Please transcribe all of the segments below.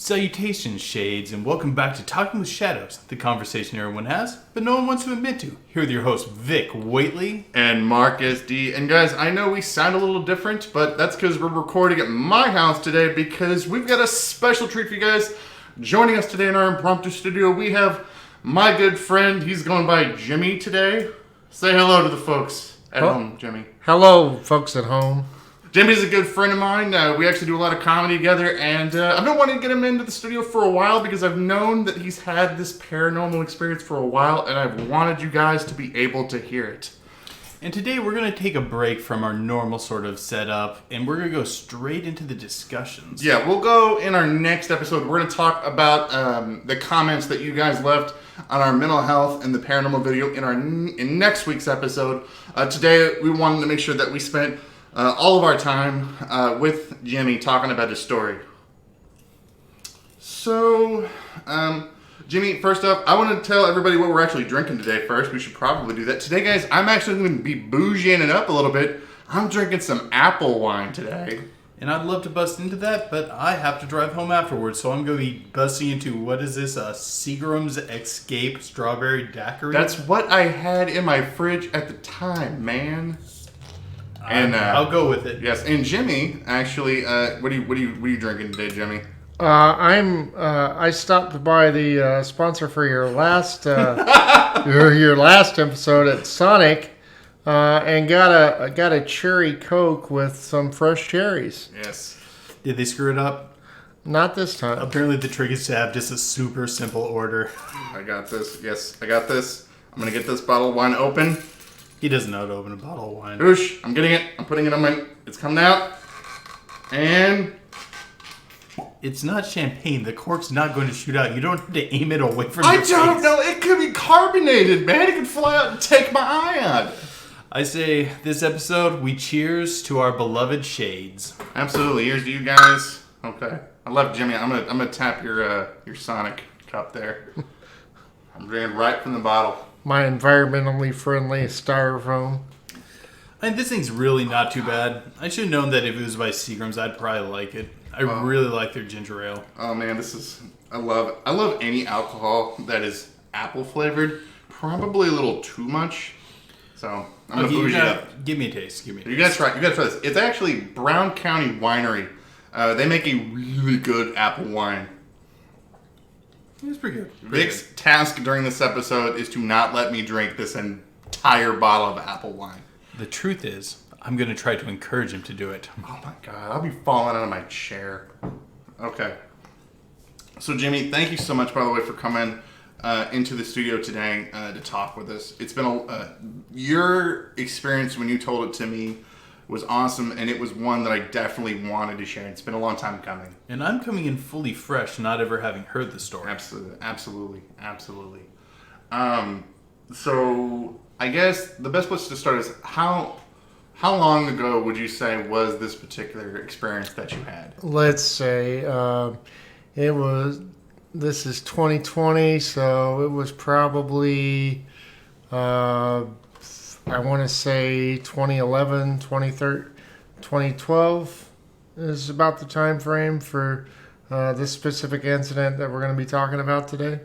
Salutations, Shades, and welcome back to Talking with Shadows, the conversation everyone has, but no one wants to admit to. Here with your hosts, Vic Waitley. And Marcus D. And guys, I know we sound a little different, but that's because we're recording at my house today because we've got a special treat for you guys. Joining us today in our impromptu studio, we have my good friend. He's going by Jimmy today. Say hello to the folks at home, Jimmy. Hello, folks at home. Jimmy's a good friend of mine. We actually do a lot of comedy together, and I've been wanting to get him into the studio for a while because I've known that he's had this paranormal experience for a while, and I've wanted you guys to be able to hear it. And today we're going to take a break from our normal sort of setup, and we're going to go straight into the discussions. Yeah, we'll go in our next episode. We're going to talk about the comments that you guys left on our mental health and the paranormal video in next week's episode. Today, we wanted to make sure that we spent all of our time with Jimmy talking about his story. So, Jimmy, first up, I want to tell everybody what we're actually drinking today first. We should probably do that. Today, guys, I'm actually going to be bougieing it up a little bit. I'm drinking some apple wine today. And I'd love to bust into that, but I have to drive home afterwards, so I'm going to be busting into, what is this, Seagram's Escape Strawberry Daiquiri? That's what I had in my fridge at the time, man. And I'll go with it. Yes, and Jimmy, actually, what are you drinking today, Jimmy? I stopped by the sponsor for your last your last episode at Sonic, and got a cherry Coke with some fresh cherries. Yes. Did they screw it up? Not this time. Apparently, the trick is to have just a super simple order. I got this. Yes, I got this. I'm gonna get this bottle of wine open. He doesn't know how to open a bottle of wine. Oosh, I'm getting it. I'm putting it on my... It's coming out. And... It's not champagne. The cork's not going to shoot out. You don't have to aim it away from your face. I don't know. It could be carbonated, man. It could fly out and take my eye out. I say, this episode, we cheers to our beloved Shades. Absolutely. Here's to you guys. Okay. I love Jimmy. I'm gonna tap your Sonic cup there. I'm drinking right from the bottle. My environmentally friendly styrofoam. And this thing's really not too bad. I should have known that if it was by Seagram's, I'd probably like it. I really like their ginger ale. Oh man, I love any alcohol that is apple flavored. Probably a little too much. So I'm gonna bougie it up. Give me a taste. You gotta try this. It's actually Brown County Winery. They make a really good apple wine. It's pretty good. Vic's task during this episode is to not let me drink this entire bottle of apple wine. The truth is, I'm going to try to encourage him to do it. Oh my god, I'll be falling out of my chair. Okay. So Jimmy, thank you so much, by the way, for coming into the studio today to talk with us. It's been your experience when you told it to me was awesome, and it was one that I definitely wanted to share. It's been a long time coming. And I'm coming in fully fresh, not ever having heard the story. Absolutely. So I guess the best place to start is how long ago would you say was this particular experience that you had? Let's say this is 2020, so it was probably I want to say 2011, 2013, 2012 is about the time frame for this specific incident that we're going to be talking about today.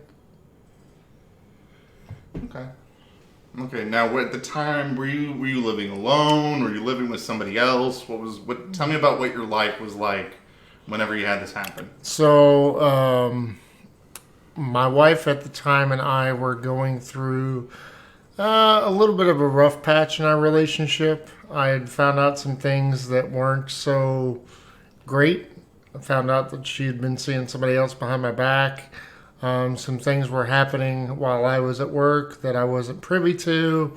Okay. Now, at the time, were you living alone? Were you living with somebody else? Tell me about what your life was like whenever you had this happen. So, my wife at the time and I were going through a little bit of a rough patch in our relationship. I had found out some things that weren't so great. I found out that she had been seeing somebody else behind my back. Some things were happening while I was at work that I wasn't privy to.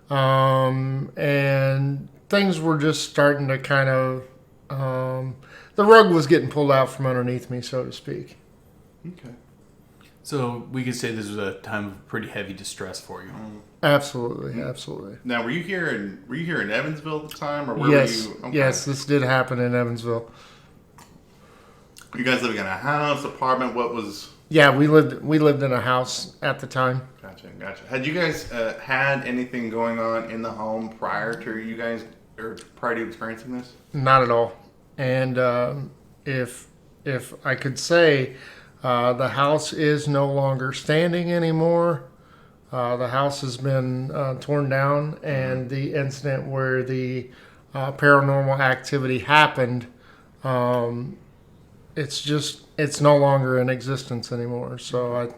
And things were just starting to kind of... the rug was getting pulled out from underneath me, so to speak. Okay. So we could say this was a time of pretty heavy distress for you. Absolutely, absolutely. Now, were you here in Evansville at the time, or where Yes, were you? Okay. yes, this did happen in Evansville. You guys living in a house, apartment? What was? Yeah, we lived in a house at the time. Gotcha. Had you guys had anything going on in the home prior to you guys, or prior to experiencing this? Not at all. And if I could say, the house is no longer standing anymore. The house has been torn down, and the incident where the paranormal activity happened, it's no longer in existence anymore. So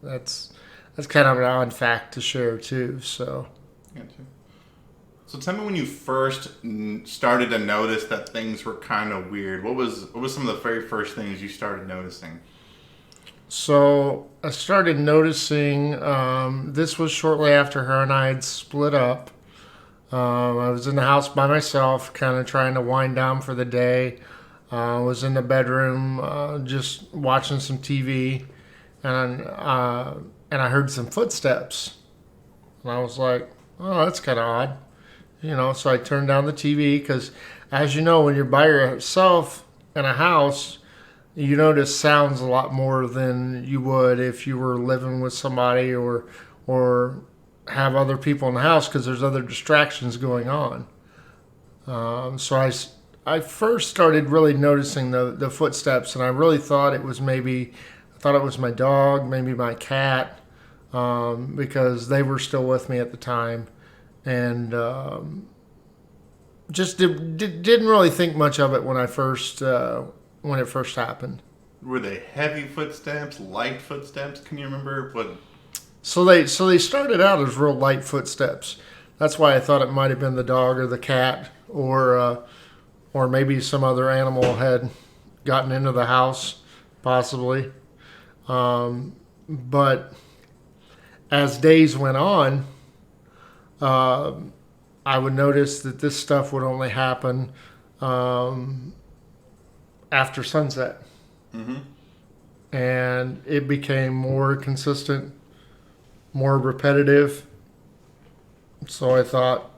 that's kind of an odd fact to share too. So. Gotcha. So tell me when you first started to notice that things were kind of weird. What was some of the very first things you started noticing? So I started noticing, this was shortly after her and I had split up. I was in the house by myself, kind of trying to wind down for the day. I was in the bedroom, just watching some TV, and I heard some footsteps. And I was like, oh, that's kind of odd. So I turned down the TV because, as you know, when you're by yourself in a house, you notice sounds a lot more than you would if you were living with somebody or have other people in the house, because there's other distractions going on. So I first started really noticing the footsteps, and I really thought it was my dog, maybe my cat, because they were still with me at the time, and just didn't really think much of it when it first happened. Were they heavy footsteps, light footsteps? Can you remember what? So they started out as real light footsteps. That's why I thought it might have been the dog or the cat, or maybe some other animal had gotten into the house, possibly. But as days went on, I would notice that this stuff would only happen after sunset. Mm-hmm. And it became more consistent, more repetitive. So I thought,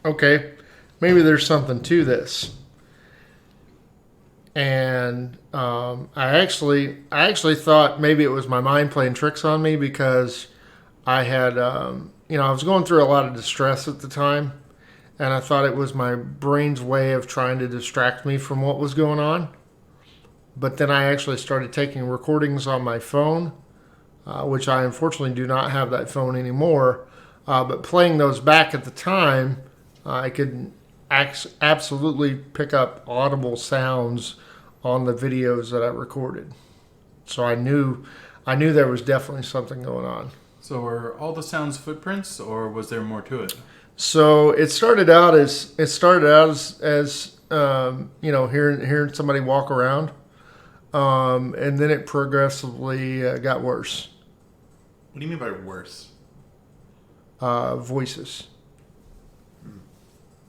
okay, maybe there's something to this. And I actually thought maybe it was my mind playing tricks on me, because I had, I was going through a lot of distress at the time, and I thought it was my brain's way of trying to distract me from what was going on. But then I actually started taking recordings on my phone, which I unfortunately do not have that phone anymore. But playing those back at the time, I could absolutely pick up audible sounds on the videos that I recorded. So I knew there was definitely something going on. So were all the sounds footprints, or was there more to it? So it started out as hearing somebody walk around, and then it progressively got worse. What do you mean by worse? Voices.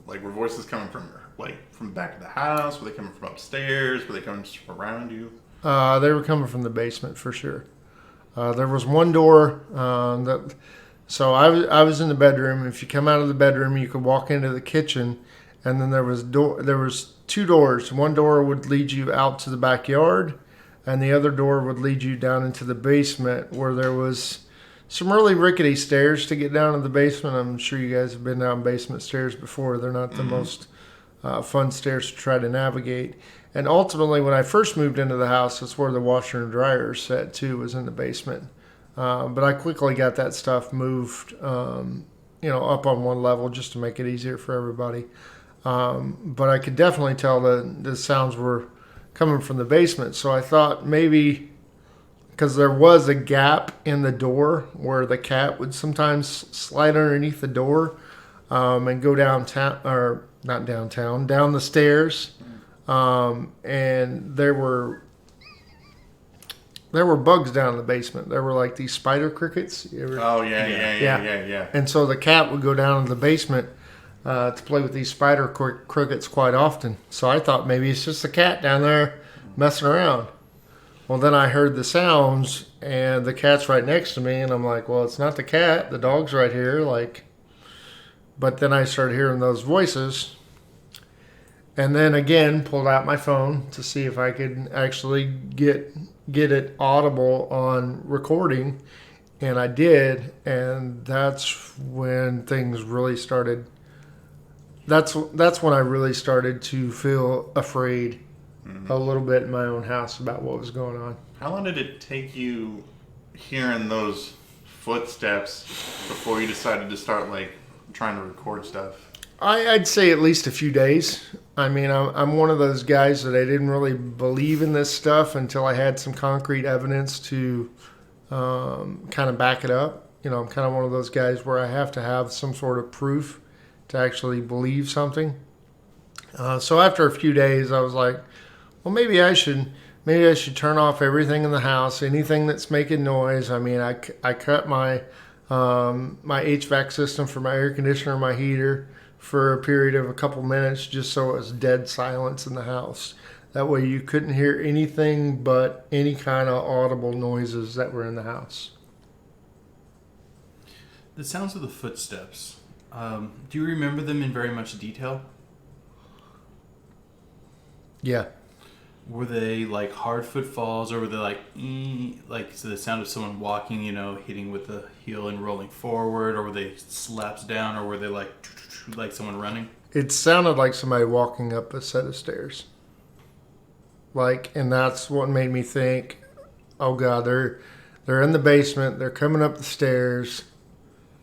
Like, were voices coming from the back of the house? Were they coming from upstairs? Were they coming from around you? They were coming from the basement for sure. There was one door so I was in the bedroom. If you come out of the bedroom, you could walk into the kitchen, and then there was two doors. One door would lead you out to the backyard, and the other door would lead you down into the basement, where there was some really rickety stairs to get down to the basement. I'm sure you guys have been down basement stairs before. They're not the most fun stairs to try to navigate. And ultimately, when I first moved into the house, that's where the washer and dryer is set too, was in the basement. But I quickly got that stuff moved, up on one level just to make it easier for everybody. But I could definitely tell the sounds were coming from the basement. So I thought maybe, because there was a gap in the door where the cat would sometimes slide underneath the door and go down the stairs. And there were bugs down in the basement. There were like these spider crickets. Yeah. And so the cat would go down in the basement to play with these spider crickets quite often. So I thought maybe it's just the cat down there messing around. Well, then I heard the sounds, and the cat's right next to me, and I'm like, well, it's not the cat. The dog's right here. Like, but then I started hearing those voices, and then again pulled out my phone to see if I could actually get it audible on recording, and I did, and that's when things really started. That's when I really started to feel afraid a little bit in my own house about what was going on. How long did it take you hearing those footsteps before you decided to start like trying to record stuff? I'd say at least a few days. I mean, I'm one of those guys that I didn't really believe in this stuff until I had some concrete evidence to kind of back it up. You know, I'm kind of one of those guys where I have to have some sort of proof to actually believe something. So after a few days, I was like, well, maybe I should turn off everything in the house, anything that's making noise. I mean, I cut my my HVAC system for my air conditioner, my heater, for a period of a couple minutes, just so it was dead silence in the house. That way you couldn't hear anything but any kind of audible noises that were in the house. The sounds of the footsteps, do you remember them in very much detail? Yeah. Were they like hard footfalls, or were they like so the sound of someone walking, hitting with the heel and rolling forward, or were they slaps down, or were they like someone running? It sounded like somebody walking up a set of stairs. And that's what made me think, oh God, they're in the basement, they're coming up the stairs.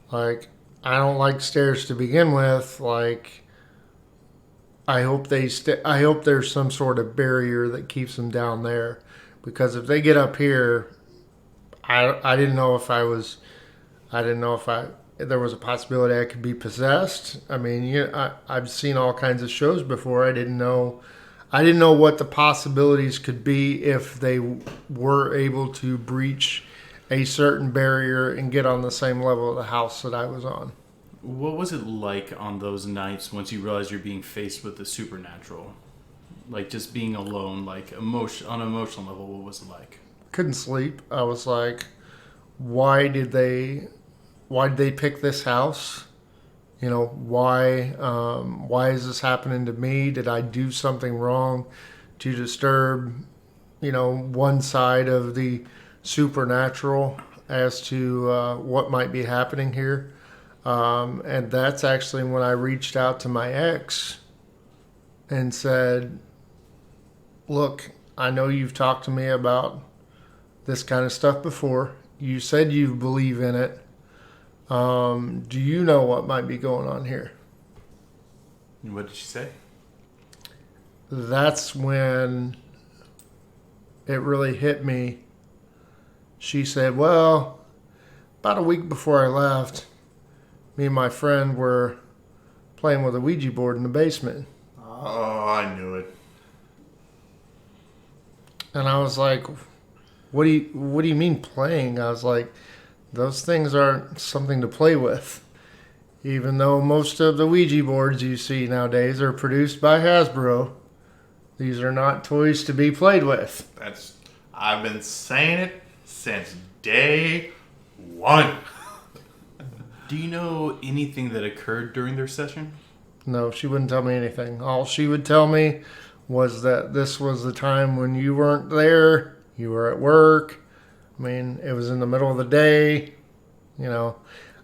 Like, I don't like stairs to begin with. Like, I hope I hope there's some sort of barrier that keeps them down there, because if they get up here, I didn't know if there was a possibility I could be possessed. I mean, I've seen all kinds of shows before. I didn't know what the possibilities could be if they were able to breach a certain barrier and get on the same level of the house that I was on. What was it like on those nights once you realized you're being faced with the supernatural? Like, just being alone, like on an emotional level, what was it like? Couldn't sleep. I was like, why did they pick this house? Why is this happening to me? Did I do something wrong to disturb, one side of the supernatural as to what might be happening here? And that's actually when I reached out to my ex and said, look, I know you've talked to me about this kind of stuff before. You said you believe in it. Do you know what might be going on here? And what did she say? That's when it really hit me. She said, well, about a week before I left, me and my friend were playing with a Ouija board in the basement. Oh, I knew it. And I was like, what do you mean playing? I was like, those things aren't something to play with. Even though most of the Ouija boards you see nowadays are produced by Hasbro, these are not toys to be played with. I've been saying it since day one. Do you know anything that occurred during their session? No, she wouldn't tell me anything. All she would tell me was that this was the time when you weren't there, you were at work. I mean, it was in the middle of the day.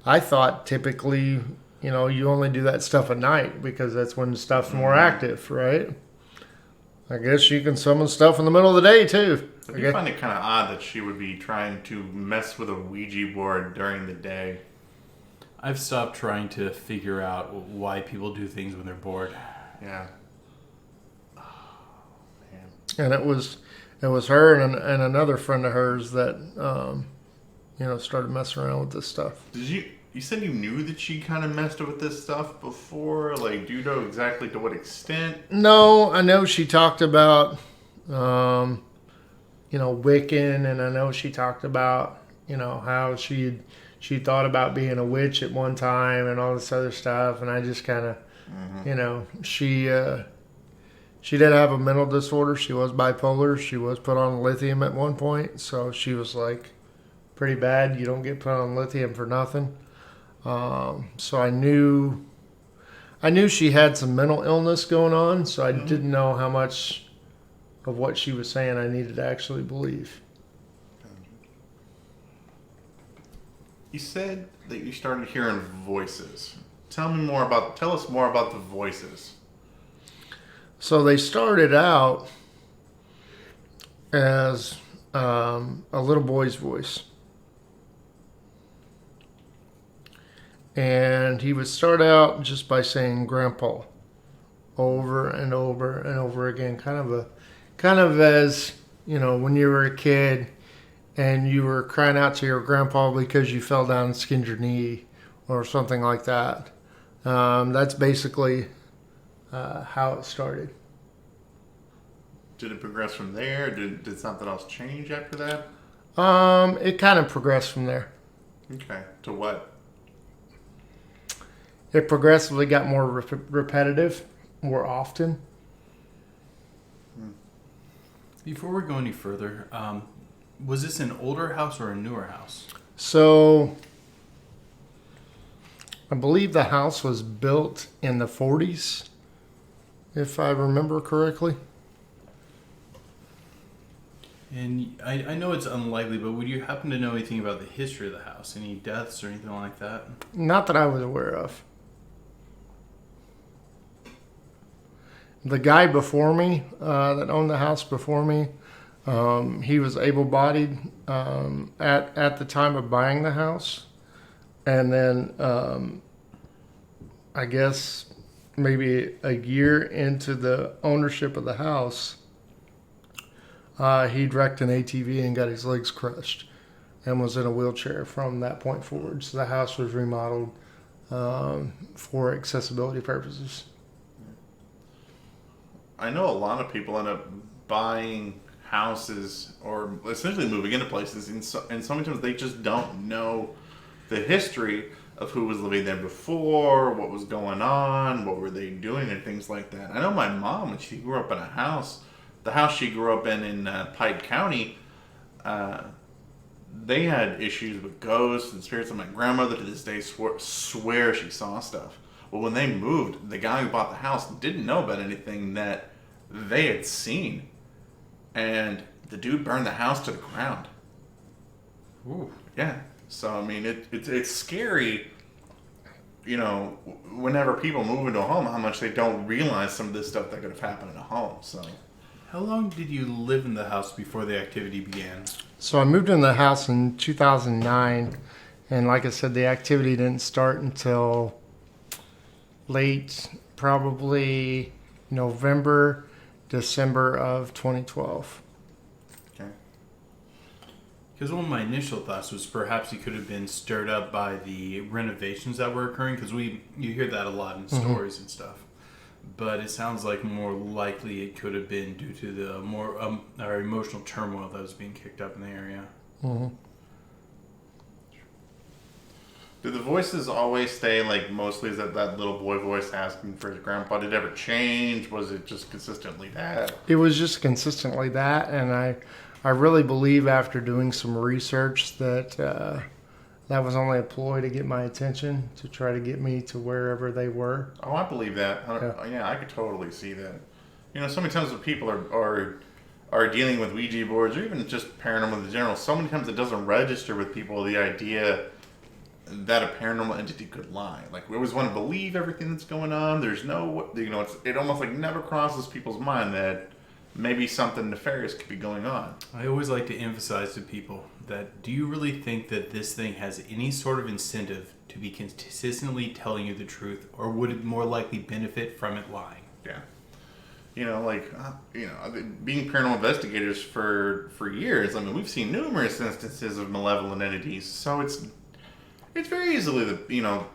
I thought typically, you only do that stuff at night because that's when stuff's more active, right? I guess you can summon stuff in the middle of the day too. I do find it kind of odd that she would be trying to mess with a Ouija board during the day. I've stopped trying to figure out why people do things when they're bored. Yeah. Oh, man. And it was her and another friend of hers that started messing around with this stuff. You said you knew that she kind of messed with this stuff before? Like, do you know exactly to what extent? No, I know she talked about Wiccan, and I know she talked about how she thought about being a witch at one time and all this other stuff, and I just kind of, She did have a mental disorder. She was bipolar. She was put on lithium at one point. So she was like pretty bad. You don't get put on lithium for nothing. So I knew she had some mental illness going on. So I didn't know how much of what she was saying I needed to actually believe. You said that you started hearing voices. Tell us more about the voices. So they started out as a little boy's voice. And he would start out just by saying grandpa over and over and over again. Kind of as, when you were a kid and you were crying out to your grandpa because you fell down and skinned your knee or something like that. That's basically how it started. Did it progress from there? Did something else change after that? It kind of progressed from there. Okay. To what? It progressively got more repetitive, more often. Before we go any further, was this an older house or a newer house? So, I believe the house was built in the 40s, if I remember correctly. And I know it's unlikely, but would you happen to know anything about the history of the house? Any deaths or anything like that? Not that I was aware of. The guy before me, that owned the house before me, he was able-bodied at the time of buying the house. And then I guess maybe a year into the ownership of the house, he'd wrecked an ATV and got his legs crushed and was in a wheelchair from that point forward. So the house was remodeled for accessibility purposes. I know a lot of people end up buying houses or essentially moving into places, and so many times they just don't know the history of who was living there before, what was going on, what were they doing, and things like that. I know my mom, when she grew up in a house, the house she grew up in Pike County, they had issues with ghosts and spirits. And my grandmother to this day swear she saw stuff. Well, when they moved, the guy who bought the house didn't know about anything that they had seen. And the dude burned the house to the ground. Ooh. Yeah. So, I mean, it's scary, whenever people move into a home, how much they don't realize some of this stuff that could have happened in a home. So, How long did you live in the house before the activity began? So I moved in the house in 2009. And like I said, the activity didn't start until late, probably November, December of 2012. okay. Because one of my initial thoughts was perhaps it could have been stirred up by the renovations that were occurring, because you hear that a lot in stories and stuff. But it sounds like more likely it could have been due to the more our emotional turmoil that was being kicked up in the area. Mm-hmm. Did the voices always stay mostly is that little boy voice asking for his grandpa? Did it ever change? Was it just consistently that? It was just consistently that, and I really believe after doing some research that that was only a ploy to get my attention, to try to get me to wherever they were. Oh, I believe that. Yeah, I could totally see that. So many times when people are dealing with Ouija boards or even just paranormal in general, so many times it doesn't register with people the idea that a paranormal entity could lie. We always want to believe everything that's going on. There's no, it almost never crosses people's mind that maybe something nefarious could be going on. I always like to emphasize to people that, do you really think that this thing has any sort of incentive to be consistently telling you the truth, or would it more likely benefit from it lying? Yeah. Being paranormal investigators for years, we've seen numerous instances of malevolent entities, so it's very easily that,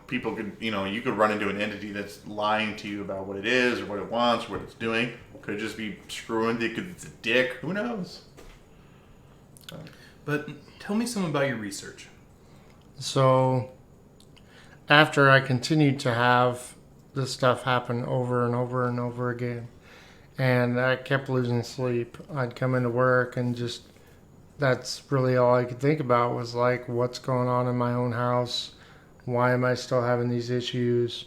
people could, you could run into an entity that's lying to you about what it is or what it wants, or what it's doing. Could just be screwing you because it's a dick. Who knows? But tell me some about your research. So after I continued to have this stuff happen over and over and over again, and I kept losing sleep. I'd come into work and just, that's really all I could think about was like, what's going on in my own house? Why am I still having these issues?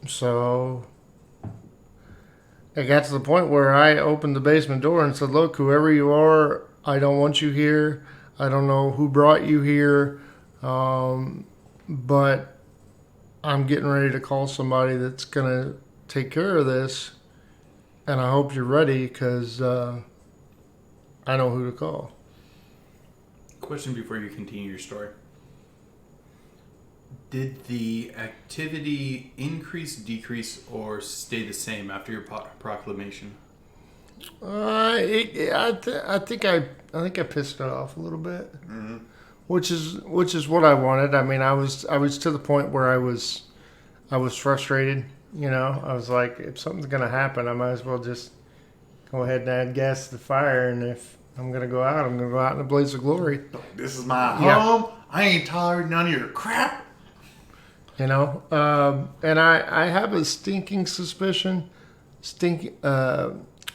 So it got to the point where I opened the basement door and said, look, whoever you are, I don't want you here. I don't know who brought you here. But I'm getting ready to call somebody that's going to take care of this. And I hope you're ready because I know who to call. Question before you continue your story. Did the activity increase, decrease, or stay the same after your proclamation? I think I pissed it off a little bit, which is what I wanted. I mean, I was to the point where I was frustrated. You know, I was like, if something's gonna happen, I might as well just go ahead and add gas to the fire. And if I'm gonna go out, I'm gonna go out in a blaze of glory. This is my home. I ain't tolerating none of your crap. You know, and I have a stinking suspicion,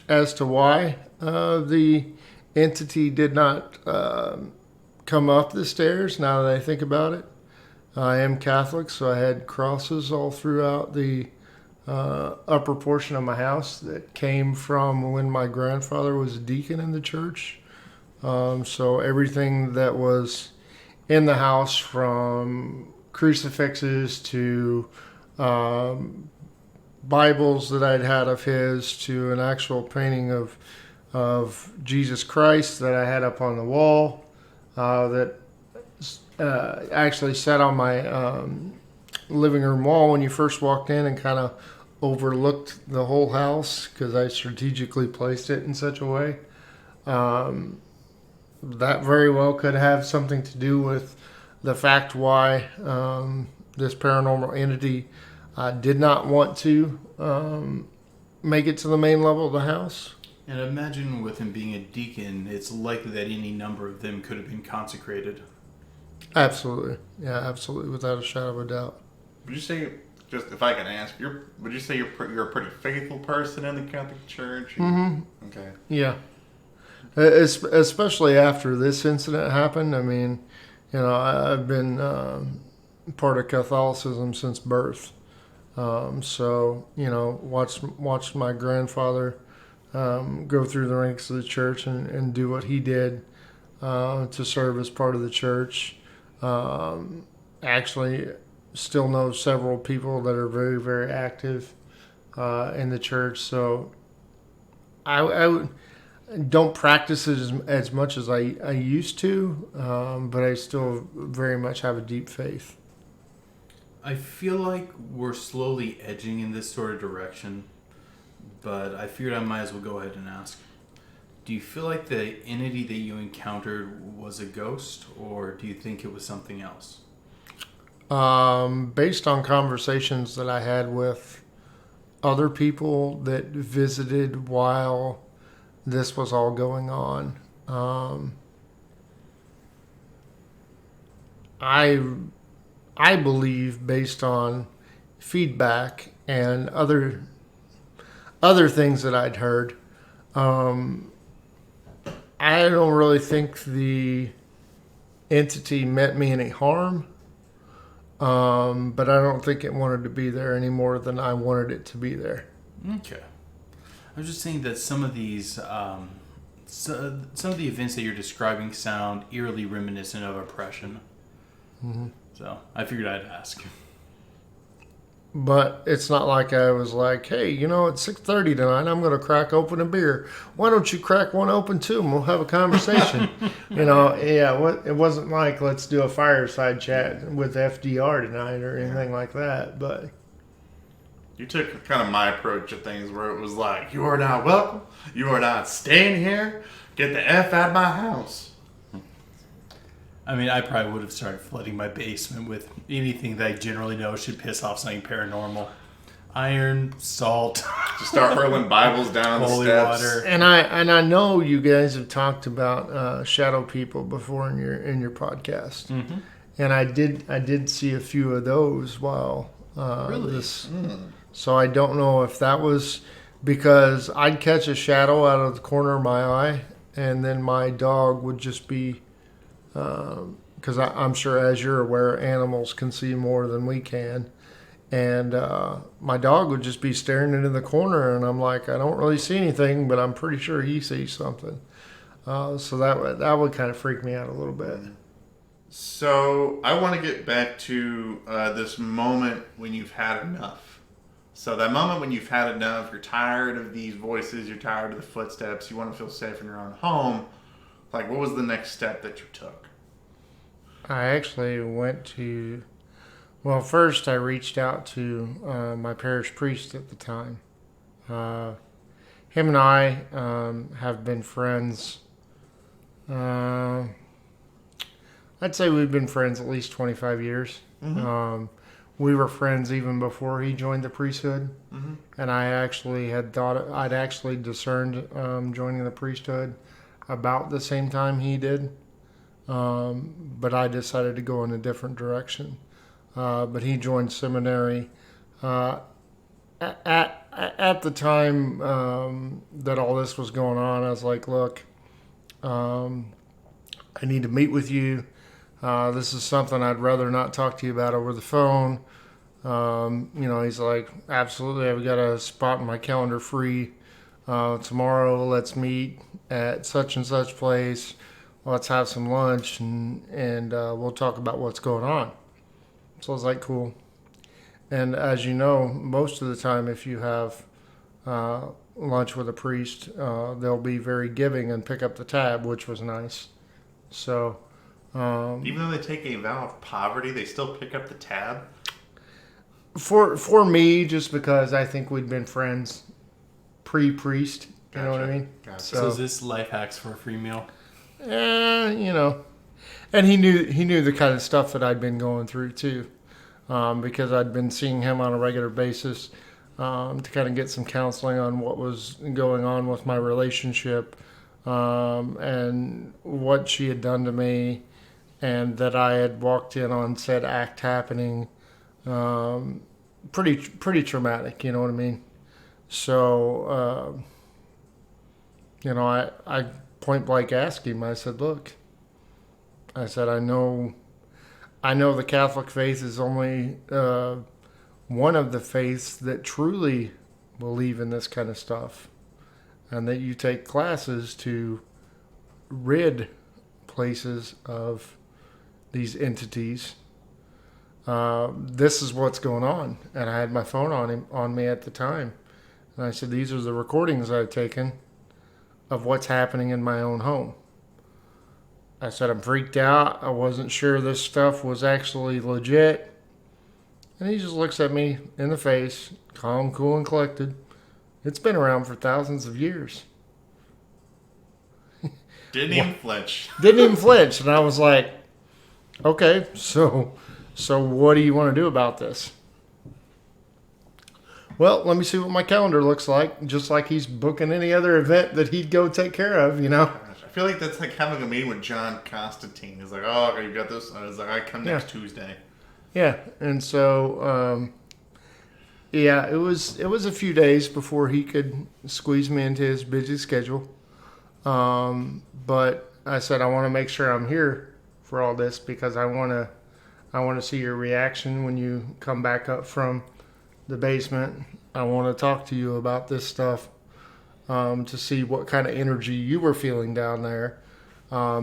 as to why the entity did not come up the stairs. Now that I think about it, I am Catholic, so I had crosses all throughout the upper portion of my house that came from when my grandfather was a deacon in the church. So everything that was in the house, from crucifixes to Bibles that I'd had of his, to an actual painting of Jesus Christ that I had up on the wall, that actually sat on my living room wall when you first walked in and kind of overlooked the whole house because I strategically placed it in such a way. That very well could have something to do with the fact why this paranormal entity did not want to make it to the main level of the house. And imagine with him being a deacon, it's likely that any number of them could have been consecrated. Absolutely. Yeah, absolutely, without a shadow of a doubt. Would you say, just if I can ask, would you say you're a pretty faithful person in the Catholic Church? Mm-hmm. Okay. Yeah. Especially after this incident happened. I mean, you know, I've been part of Catholicism since birth. So, you know, watched my grandfather go through the ranks of the church and do what he did to serve as part of the church. Actually, still know several people that are very, very active in the church. So I don't practice it as much as I used to, but I still very much have a deep faith. I feel like we're slowly edging in this sort of direction, but I figured I might as well go ahead and ask. Do you feel like the entity that you encountered was a ghost, or do you think it was something else? Based on conversations that I had with other people that visited while this was all going on, I believe, based on feedback and other things that I'd heard, I don't really think the entity meant me any harm, but I don't think it wanted to be there any more than I wanted it to be there. Okay. I was just saying that some of these, some of the events that you're describing sound eerily reminiscent of oppression. Mm-hmm. So I figured I'd ask. But it's not like I was like, hey, you know, at 6:30 tonight, I'm going to crack open a beer. Why don't you crack one open too, and we'll have a conversation? You know, yeah. It wasn't like, let's do a fireside chat with FDR tonight or anything like that. But you took kind of my approach to things, where it was like, you are not welcome. You are not staying here. Get the F out of my house. I mean, I probably would have started flooding my basement with anything that I generally know should piss off something paranormal. Iron, salt. Just start hurling Bibles down the holy steps. water. And I know you guys have talked about shadow people before in your podcast, and I did see a few of those while Really? this So I don't know if that was because I'd catch a shadow out of the corner of my eye, and then my dog would just be, because I'm sure, as you're aware, animals can see more than we can. And my dog would just be staring into the corner, and I'm like, I don't really see anything, but I'm pretty sure he sees something. So that would kind of freak me out a little bit. So I want to get back to this moment when you've had enough. So that moment when you've had enough, you're tired of these voices, you're tired of the footsteps, you want to feel safe in your own home. Like, what was the next step that you took? I actually went to, well, first I reached out to my parish priest at the time. Him and I have been friends. I'd say we've been friends at least 25 years. Mm-hmm. We were friends even before he joined the priesthood. Mm-hmm. And I actually had thought, I'd actually discerned joining the priesthood about the same time he did. But I decided to go in a different direction. But he joined seminary. At the time that all this was going on, I was like, look, I need to meet with you. This is something I'd rather not talk to you about over the phone. He's like, absolutely, I've got a spot in my calendar free. Tomorrow, let's meet at such and such place. Let's have some lunch and we'll talk about what's going on. So I was like, cool. And as you know, most of the time, if you have lunch with a priest, they'll be very giving and pick up the tab, which was nice. So, even though they take a vow of poverty, they still pick up the tab. For me, just because I think we'd been friends pre-priest, you know what I mean? Gotcha. So is this life hacks for a free meal? And he knew the kind of stuff that I'd been going through too, because I'd been seeing him on a regular basis to kind of get some counseling on what was going on with my relationship and what she had done to me, and that I had walked in on said act happening. Pretty traumatic, you know what I mean? So, I point blank asked him. I said, look, I know the Catholic faith is only one of the faiths that truly believe in this kind of stuff, and that you take classes to rid places of these entities. This is what's going on. And I had my phone on me at the time. And I said, these are the recordings I've taken of what's happening in my own home. I said, I'm freaked out. I wasn't sure this stuff was actually legit. And he just looks at me in the face, calm, cool, and collected. It's been around for thousands of years. Didn't even flinch. Didn't even flinch. And I was like, okay, so what do you want to do about this? Well, let me see what my calendar looks like, just like he's booking any other event that he'd go take care of, you know? Gosh, I feel like that's like having a meeting with John Constantine. He's like, oh, okay, you got this? I was like, I come next Tuesday. Yeah, and so, it was a few days before he could squeeze me into his busy schedule. But I said, I want to make sure I'm here for all this because I want to see your reaction when you come back up from the basement. I want to talk to you about this stuff to see what kind of energy you were feeling down there,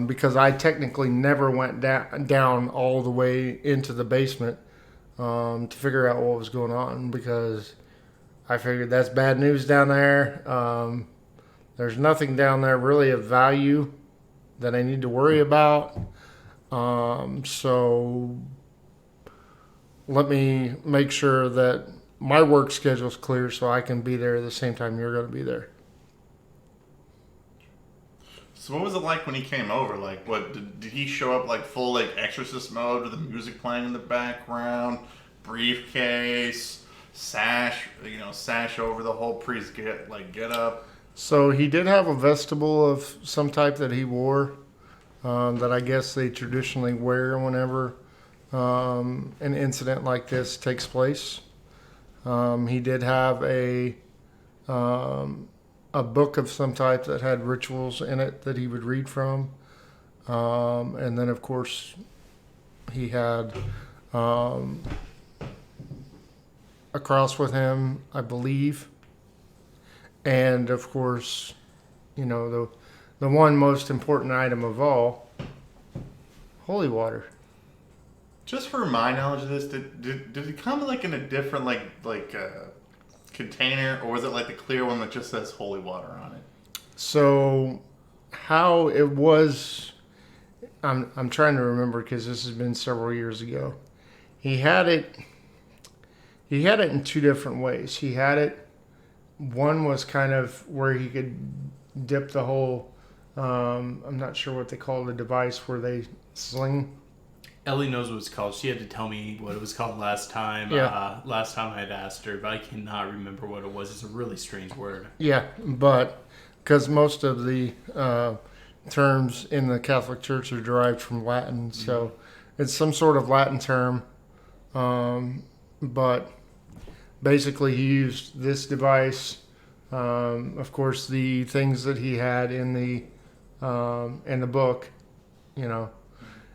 because I technically never went down all the way into the basement to figure out what was going on, because I figured that's bad news down there. There's nothing down there really of value that I need to worry about. So let me make sure that my work schedule is clear so I can be there at the same time you're going to be there. So what was it like when he came over? Like, what did he show up like full like exorcist mode with the music playing in the background, briefcase, sash over the whole priest get up? So he did have a vestibule of some type that he wore, that I guess they traditionally wear whenever an incident like this takes place. He did have a book of some type that had rituals in it that he would read from. And then, of course, he had a cross with him, I believe. And, of course, you know, the one most important item of all, holy water. Just for my knowledge of this, did it come like in a different container, or was it like the clear one that just says holy water on it? So how it was, I'm trying to remember because this has been several years ago. He had it in two different ways. He had it, one was kind of where he could dip the whole, I'm not sure what they call the device where they sling. Ellie knows what it's called. She had to tell me what it was called last time. Yeah. Last time I had asked her, but I cannot remember what it was. It's a really strange word. Yeah, but because most of the terms in the Catholic Church are derived from Latin, so it's some sort of Latin term. But basically, he used this device. Of course, the things that he had in the book, you know.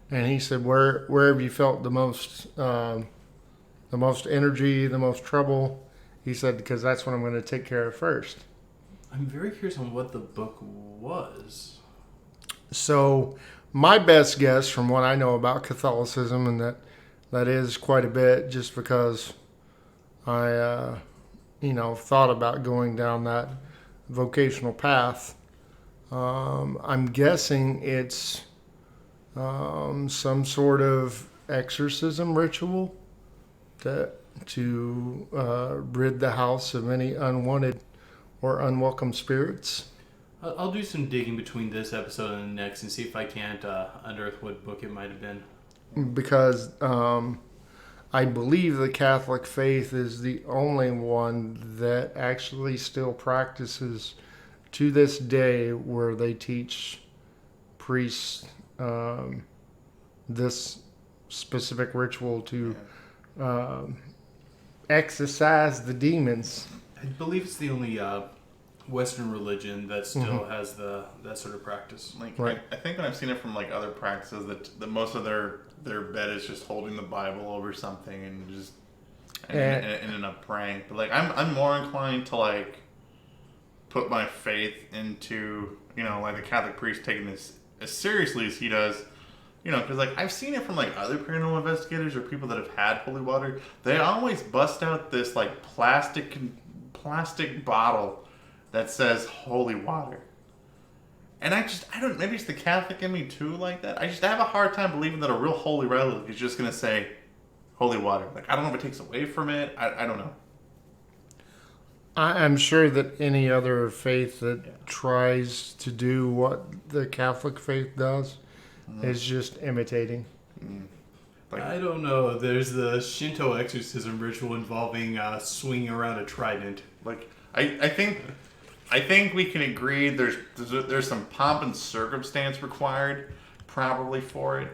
And he said, where have you felt the most energy, the most trouble? He said, because that's what I'm going to take care of first. I'm very curious on what the book was. So my best guess from what I know about Catholicism, and that is quite a bit just because I, thought about going down that vocational path. I'm guessing it's some sort of exorcism ritual to rid the house of any unwanted or unwelcome spirits. I'll do some digging between this episode and the next and see if I can't unearth what book it might have been. Because I believe the Catholic faith is the only one that actually still practices to this day where they teach priests this specific ritual to exorcise the demons. I believe it's the only Western religion that still has that sort of practice. Right. I think when I've seen it from like other practices, that most of their bed is just holding the Bible over something and just ending up praying. But like I'm more inclined to like put my faith into like the Catholic priest taking this as seriously as he does. Because like I've seen it from like other paranormal investigators or people that have had holy water. They always bust out this like plastic bottle that says holy water. And I don't, maybe it's the Catholic in me too like that. I have a hard time believing that a real holy relic is just going to say holy water. Like, I don't know if it takes away from it. I don't know. I'm sure that any other faith that tries to do what the Catholic faith does is just imitating. Like, I don't know. There's the Shinto exorcism ritual involving swinging around a trident. Like, I think we can agree there's some pomp and circumstance required probably for it.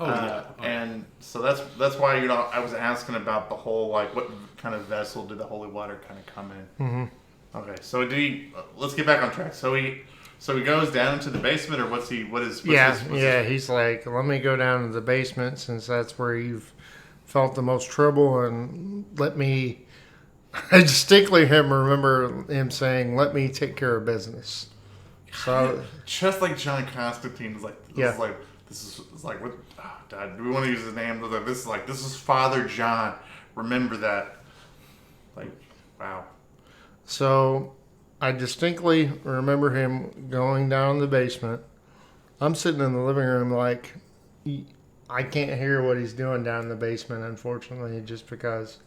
And so that's why I was asking about the whole like what kind of vessel did the holy water kind of come in. Okay, so let's get back on track. So he goes down into the basement, or what's his he's like, let me go down to the basement since that's where you've felt the most trouble, and let me. I distinctly remember him saying, "Let me take care of business." So just like John Constantine is like, this is like what? Oh, Dad, do we want to use his name? This is Father John. Remember that. Like, wow. So I distinctly remember him going down the basement. I'm sitting in the living room like, I can't hear what he's doing down in the basement, unfortunately, just because,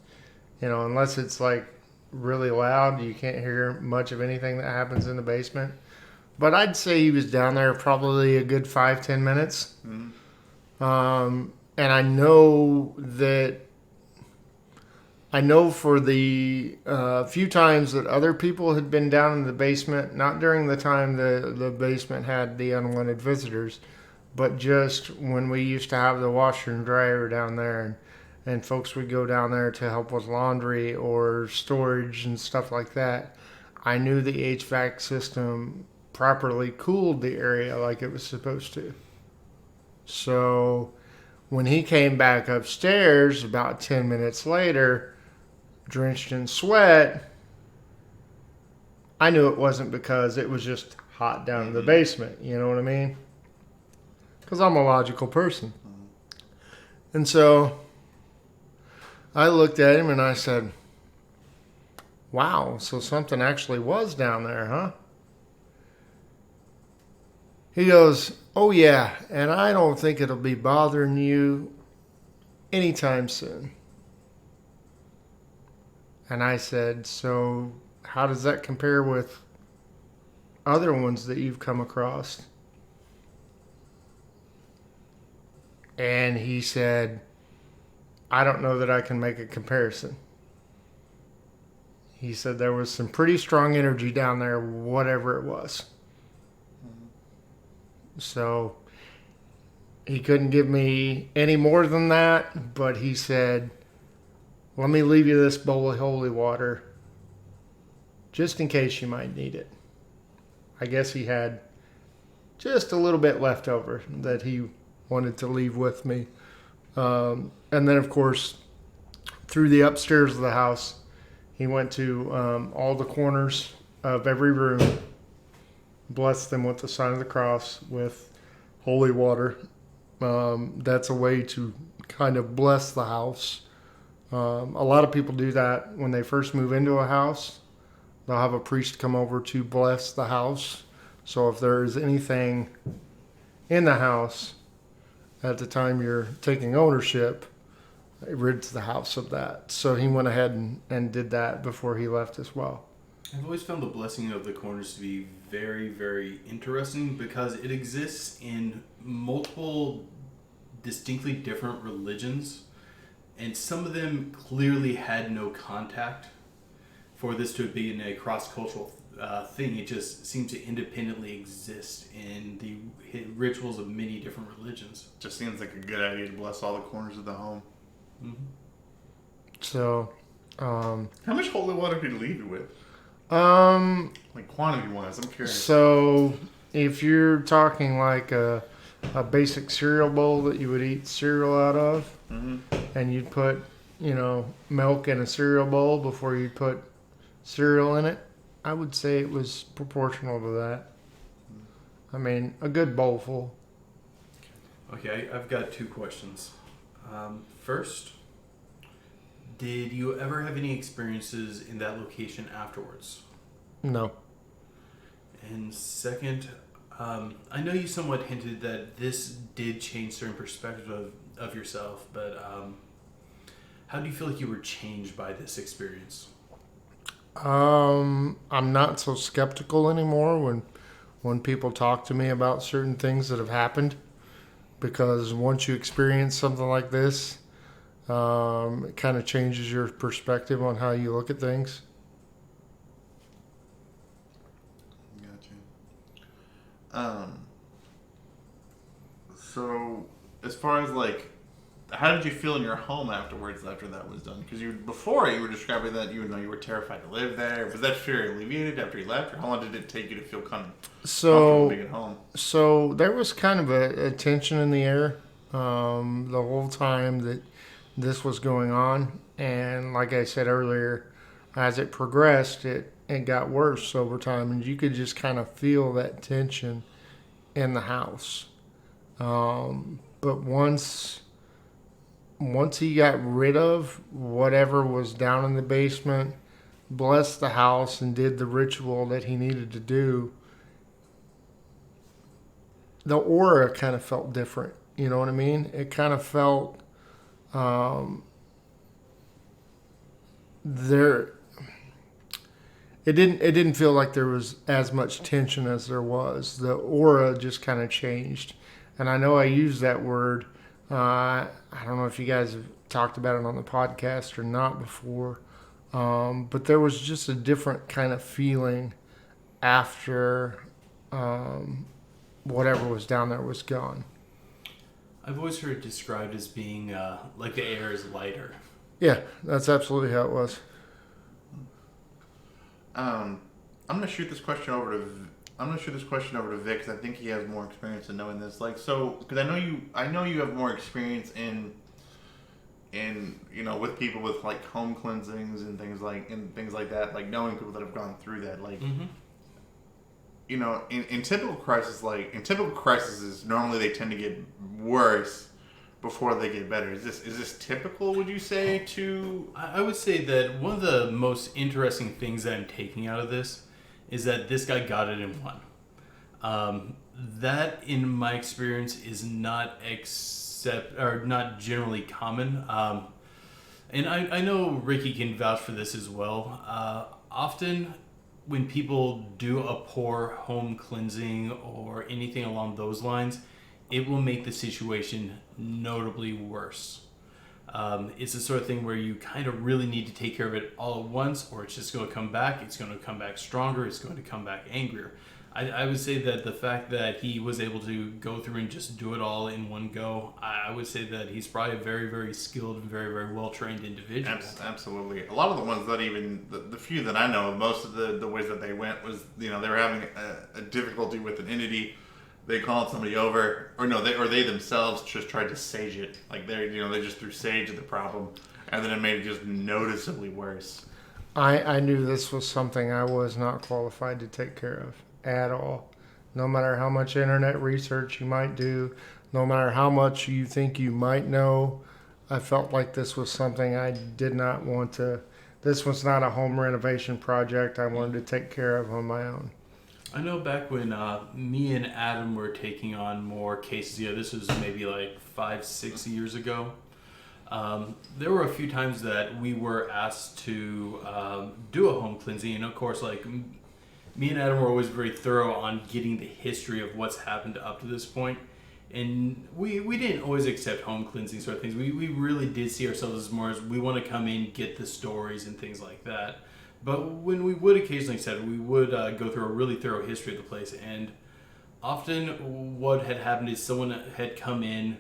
unless it's like really loud, you can't hear much of anything that happens in the basement. But I'd say he was down there probably a good 5-10 minutes. And I know for the few times that other people had been down in the basement, not during the time the basement had the unwanted visitors, but just when we used to have the washer and dryer down there, and folks would go down there to help with laundry or storage and stuff like that, I knew the HVAC system properly cooled the area like it was supposed to. So when he came back upstairs about 10 minutes later, drenched in sweat, I knew it wasn't because it was just hot down in the basement. You know what I mean? Because I'm a logical person. And so I looked at him and I said, wow, so something actually was down there, huh? He goes, oh yeah, and I don't think it'll be bothering you anytime soon. And I said, so how does that compare with other ones that you've come across? And he said, I don't know that I can make a comparison. He said there was some pretty strong energy down there, whatever it was. So he couldn't give me any more than that, but he said, let me leave you this bowl of holy water just in case you might need it. I guess he had just a little bit left over that he wanted to leave with me. And then, of course, through the upstairs of the house, he went to all the corners of every room, blessed them with the sign of the cross with holy water. That's a way to kind of bless the house. A lot of people do that when they first move into a house. They'll have a priest come over to bless the house. So if there is anything in the house at the time you're taking ownership, it rids the house of that. So he went ahead and did that before he left as well. I've always found the blessing of the corners to be very, very interesting because it exists in multiple distinctly different religions, and some of them clearly had no contact for this to be in a cross-cultural thing. It just seems to independently exist in the rituals of many different religions. Just seems like a good idea to bless all the corners of the home. Mm-hmm. So, how much holy water did he leave you with? Like quantity-wise, I'm curious. So, if you're talking like a basic cereal bowl that you would eat cereal out of, and you'd put, milk in a cereal bowl before you'd put cereal in it, I would say it was proportional to that. I mean, a good bowl full. Okay, I've got two questions. First, did you ever have any experiences in that location afterwards? No. And second, I know you somewhat hinted that this did change certain perspective of yourself, but how do you feel like you were changed by this experience? I'm not so skeptical anymore when people talk to me about certain things that have happened, because once you experience something like this, it kind of changes your perspective on how you look at things. Gotcha. So as far as like, how did you feel in your home afterwards after that was done? Because before you were describing that you were terrified to live there. Was that fear alleviated after you left, or how long did it take you to feel kind of comfortable being at home? So there was kind of a tension in the air the whole time that this was going on, and like I said earlier, as it progressed, it got worse over time, and you could just kind of feel that tension in the house. But once he got rid of whatever was down in the basement, blessed the house, and did the ritual that he needed to do, the aura kind of felt different. You know what I mean? It kind of felt there. It didn't feel like there was as much tension as there was. The aura just kind of changed, and I know I used that word. I don't know if you guys have talked about it on the podcast or not before, but there was just a different kind of feeling after whatever was down there was gone. I've always heard it described as being like the air is lighter. Yeah, that's absolutely how it was. I'm gonna shoot this question over to. I'm gonna shoot this question over to Vic because I think he has more experience in knowing this. Like, so because I know you have more experience in with people with like home cleansings and things like that. Like knowing people that have gone through that. Like, in typical crises, normally they tend to get worse before they get better. Is this typical? Would you say to? I would say that one of the most interesting things that I'm taking out of this is that this guy got it in one. That, in my experience, is not not generally common. And I know Ricky can vouch for this as well. Often, when people do a poor home cleansing or anything along those lines, it will make the situation notably worse. It's the sort of thing where you kind of really need to take care of it all at once, or it's just going to come back. It's going to come back stronger. It's going to come back angrier. I would say that the fact that he was able to go through and just do it all in one go, I would say that he's probably a very, very skilled and very, very well-trained individual. Absolutely. A lot of the ones that even, the few that I know, most of the ways that they went was, they were having a difficulty with an entity. They called somebody over, or they themselves just tried to sage it. Like they just threw sage at the problem, and then it made it just noticeably worse. I knew this was something I was not qualified to take care of at all. No matter how much internet research you might do, no matter how much you think you might know, I felt like this was something I did not want to. This was not a home renovation project I wanted to take care of on my own. I know back when me and Adam were taking on more cases, this was maybe like 5-6 years ago. There were a few times that we were asked to do a home cleansing, and of course, like me and Adam were always very thorough on getting the history of what's happened up to this point. And we didn't always accept home cleansing sort of things. We really did see ourselves as more as we want to come in, get the stories and things like that. But when we would occasionally accept it, we would go through a really thorough history of the place. And often what had happened is someone had come in,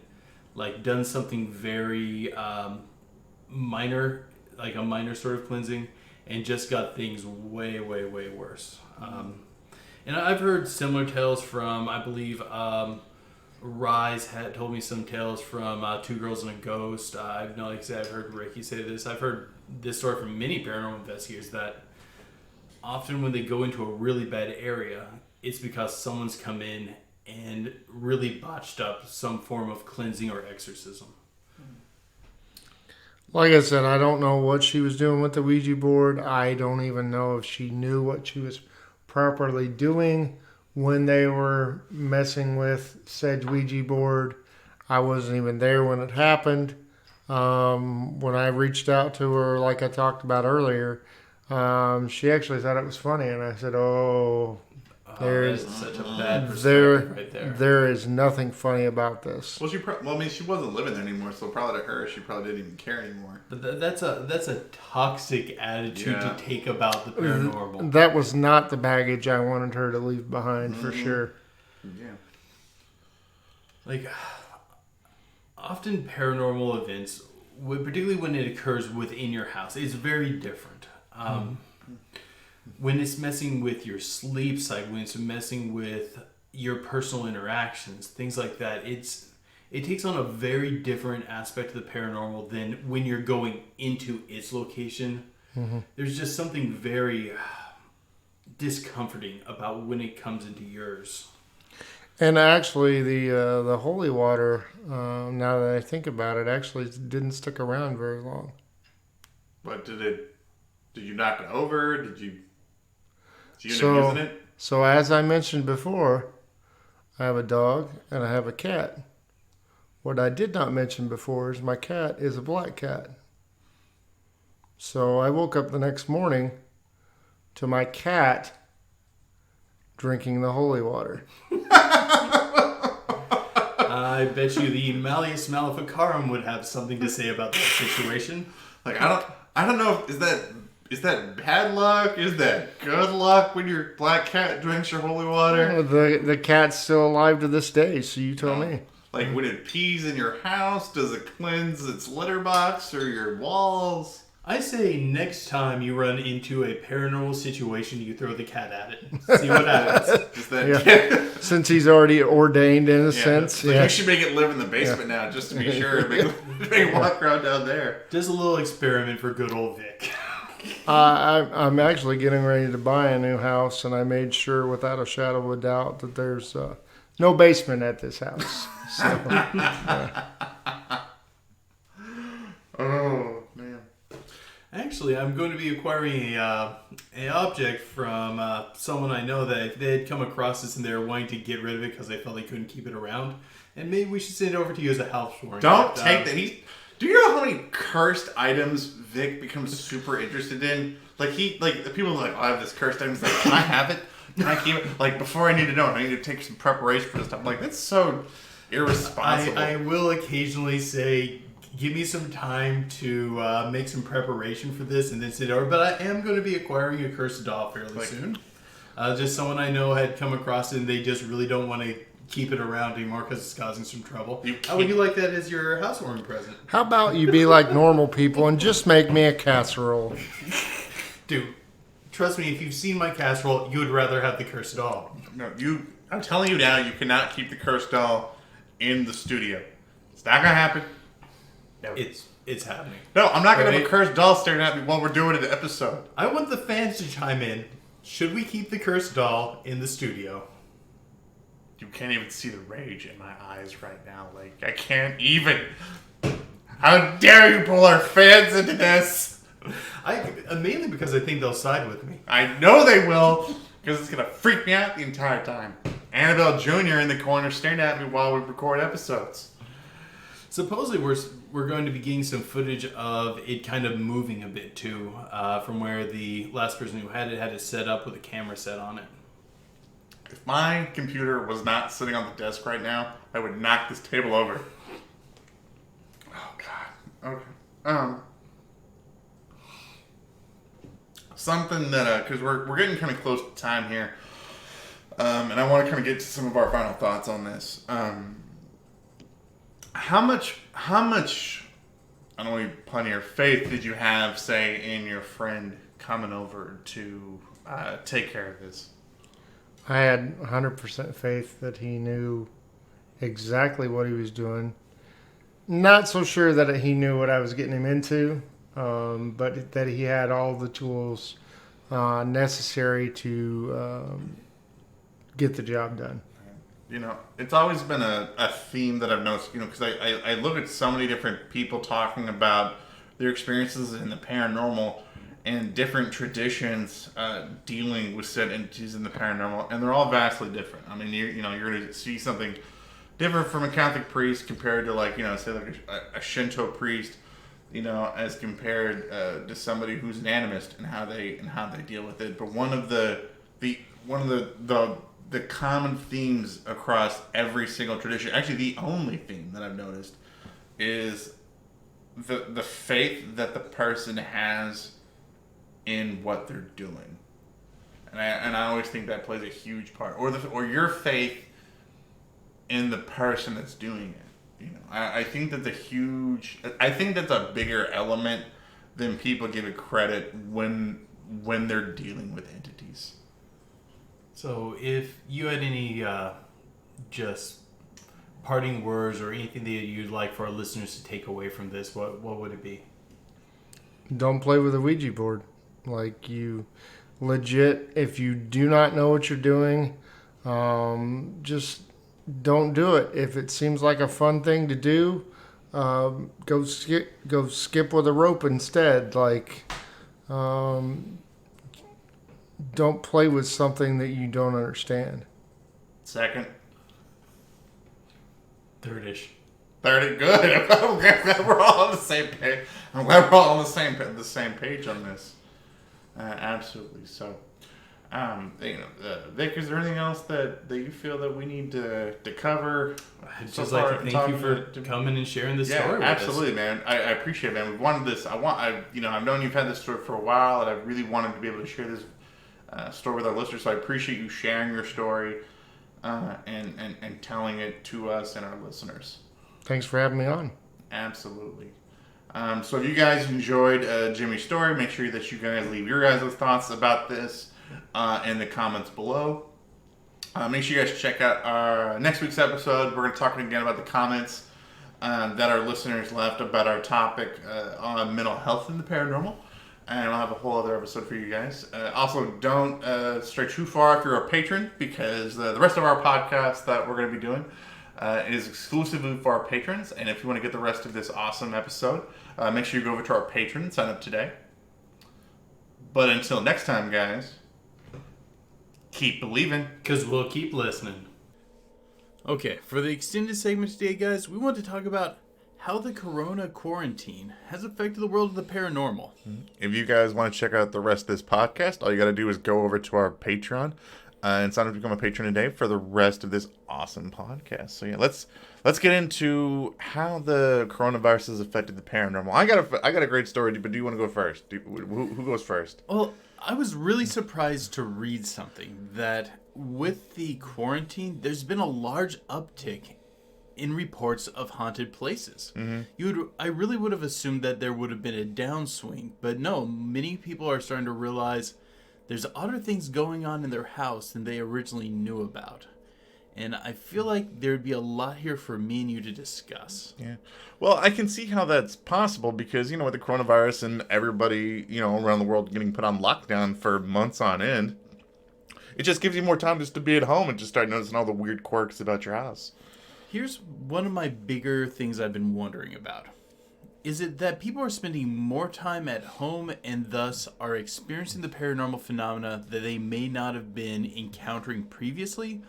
like done something very minor, like a minor sort of cleansing, and just got things way, way, way worse. And I've heard similar tales from, I believe, Rise had told me some tales from Two Girls and a Ghost. I've heard Ricky say this. I've heard this story from many paranormal investigators that often when they go into a really bad area, it's because someone's come in and really botched up some form of cleansing or exorcism. Like I said, I don't know what she was doing with the Ouija board. I don't even know if she knew what she was properly doing when they were messing with said Ouija board. I wasn't even there when it happened. When I reached out to her, like I talked about earlier, she actually thought it was funny, and I said, There's such a bad perspective right there. There is nothing funny about this. Well, she wasn't living there anymore, so probably to her, she probably didn't even care anymore. But that's a toxic attitude to take about the paranormal. That was not the baggage I wanted her to leave behind, for sure. Yeah. Like, often paranormal events, particularly when it occurs within your house, is very different. When it's messing with your sleep cycle, when it's messing with your personal interactions, things like that, it takes on a very different aspect of the paranormal than when you're going into its location. Mm-hmm. There's just something very discomforting about when it comes into yours. And actually, the holy water, now that I think about it, actually didn't stick around very long. But did you knock it over? Did you end up using it? So as I mentioned before, I have a dog and I have a cat. What I did not mention before is my cat is a black cat. So I woke up the next morning to my cat drinking the holy water. I bet you the Malleus Maleficarum would have something to say about that situation. Like, I don't know if is that bad luck? Is that good luck when your black cat drinks your holy water? The cat's still alive to this day, so you tell me. Like, when it pees in your house, does it cleanse its litter box or your walls? I say next time you run into a paranormal situation, you throw the cat at it. See what happens. Is that Since he's already ordained in a sense. Like, you should make it live in the basement now, just to be sure. Make it walk around down there. Just a little experiment for good old Vic. I'm actually getting ready to buy a new house, and I made sure without a shadow of a doubt that there's no basement at this house. So, Oh, man. Actually, I'm going to be acquiring a object from someone I know that they had come across this and they were wanting to get rid of it because they felt they couldn't keep it around. And maybe we should send it over to you as a housewarming. Don't take that. Do you know how many cursed items Vic becomes super interested in? Like, people are like, I have this cursed item. He's like, can I have it? Can I keep it? Like, before I need to know it, I need to take some preparation for this stuff. I'm like, that's so irresponsible. I will occasionally say, give me some time to make some preparation for this and then send it over. But I am going to be acquiring a cursed doll fairly soon. Just someone I know had come across it and they just really don't want to keep it around anymore because it's causing some trouble. How would you like that as your housewarming present? how about you be like normal people and just make me a casserole? Dude, trust me, if you've seen my casserole, you would rather have the cursed doll. No, I'm telling you now, you cannot keep the cursed doll in the studio. It's not going to happen. No. It's happening. No, I'm not going to have a cursed doll staring at me while we're doing an episode. I want the fans to chime in. Should we keep the cursed doll in the studio? You can't even see the rage in my eyes right now. Like, I can't even. How dare you pull our fans into this? Mainly because I think they'll side with me. I know they will, because it's going to freak me out the entire time. Annabelle Jr. in the corner staring at me while we record episodes. Supposedly we're going to be getting some footage of it kind of moving a bit too, from where the last person who had it set up with a camera set on it. If my computer was not sitting on the desk right now, I would knock this table over. Oh, God. Okay. Something that, because we're getting kind of close to time here, and I want to kind of get to some of our final thoughts on this. How much, I don't know, plenty of faith did you have, say, in your friend coming over to take care of this? I had 100% faith that he knew exactly what he was doing. Not so sure that he knew what I was getting him into, but that he had all the tools necessary to get the job done. You know, it's always been a theme that I've noticed, you know, because I look at so many different people talking about their experiences in the paranormal and different traditions dealing with said entities in the paranormal, and they're all vastly different. I mean, you're going to see something different from a Catholic priest compared to, like, you know, say like a Shinto priest, you know, as compared to somebody who's an animist and how they deal with it. But one of the common themes across every single tradition, actually the only theme that I've noticed, is the faith that the person has in what they're doing, and I always think that plays a huge part, or your faith in the person that's doing it. You know, I think that's a bigger element than people give it credit when they're dealing with entities. So, if you had any just parting words or anything that you'd like for our listeners to take away from this, what would it be? Don't play with a Ouija board. Like, you legit, if you do not know what you're doing, just don't do it. If it seems like a fun thing to do, go skip with a rope instead. Like, don't play with something that you don't understand. Second. Third-ish. Good. I'm glad we're all on the same page. I'm glad we're all on the same page on this. Absolutely. So, Vic, is there anything else that you feel that we need to cover? I'd just like to thank you for coming and sharing this story with us. Absolutely, man. I appreciate it, man. We've wanted this. I've known you've had this story for a while, and I really wanted to be able to share this story with our listeners. So I appreciate you sharing your story. and telling it to us and our listeners. Thanks for having me on. Absolutely. So if you guys enjoyed Jimmy's story, make sure that you guys leave your guys' thoughts about this in the comments below. Make sure you guys check out our next week's episode. We're going to talk again about the comments that our listeners left about our topic on mental health and the paranormal. And I'll have a whole other episode for you guys. Also, don't stray too far if you're a patron, because the rest of our podcast that we're going to be doing is exclusively for our patrons. And if you want to get the rest of this awesome episode, make sure you go over to our Patreon and sign up today. But until next time, guys, keep believing. Because we'll keep listening. Okay, for the extended segment today, guys, we want to talk about how the corona quarantine has affected the world of the paranormal. If you guys want to check out the rest of this podcast, all you got to do is go over to our Patreon and sign up to become a patron today for the rest of this awesome podcast. So yeah, let's get into how the coronavirus has affected the paranormal. I got a great story, but do you want to go first? Who goes first? Well, I was really surprised to read something that with the quarantine, there's been a large uptick in reports of haunted places. I really would have assumed that there would have been a downswing, but no, many people are starting to realize there's odder things going on in their house than they originally knew about. And I feel like there'd be a lot here for me and you to discuss. Yeah. Well, I can see how that's possible because, with the coronavirus and everybody, around the world getting put on lockdown for months on end, it just gives you more time just to be at home and just start noticing all the weird quirks about your house. Here's one of my bigger things I've been wondering about. Is it that people are spending more time at home and thus are experiencing the paranormal phenomena that they may not have been encountering previously?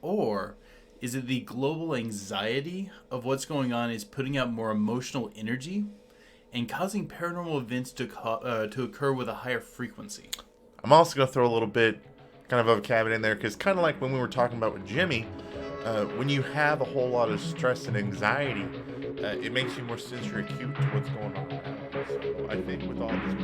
Or is it the global anxiety of what's going on is putting out more emotional energy and causing paranormal events to occur with a higher frequency? I'm also going to throw a little bit kind of a caveat in there because kind of like when we were talking about with Jimmy, when you have a whole lot of stress and anxiety, it makes you more sensory acute to what's going on around you. So I think with all this